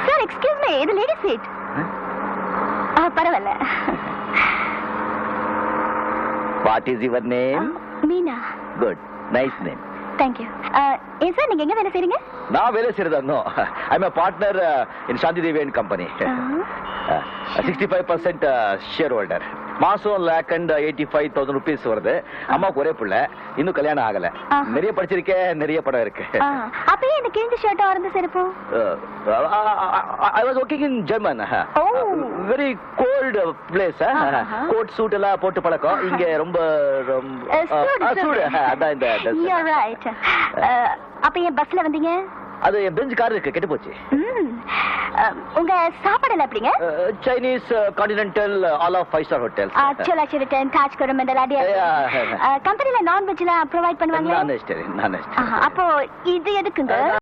Sir excuse me, இது lady seat. பரவாயில்ல. What is your name? Meena. Good. Nice name. Thank you. ஏன் sir நீங்க எங்க வேலை செய்றீங்க? நான் வேலை செய்யறதா? I'm a partner in Shanti Devi and Company. 65% shareholder. மாசம் ₹1,85,000 வருது. அம்மாவுக்கு ஒரே பிள்ளை, இன்னும் கல்யாணம் ஆகல. நிறைய படிச்சிருக்கேன், நிறைய படம் இருக்கு. அப்பயே இந்த கிழிஞ்ச ஷர்ட் ஆரஞ்சு செருப்பு? I was working in German. Very cold place. Coat suit எல்லாம் போட்டு பழக்கம். இங்க ரொம்ப சூடு. அதான் இந்த You're right. அப்ப ஏன் பஸ்ல வந்தீங்க? அது என் பெஞ்ச் கார் இருக்கு, கெட்டு போச்சு. உங்க சாப்பாடு எல்லாம் எப்படிங்க? Chinese, continental, all of 5-star hotels. Chola Sheraton, Taj Coromandel அடியா. கம்பெனில நான்வெஜ் எல்லாம் ப்ரொவைட் பண்ணுவாங்க? நான் அப்போ இது எதுக்குங்க?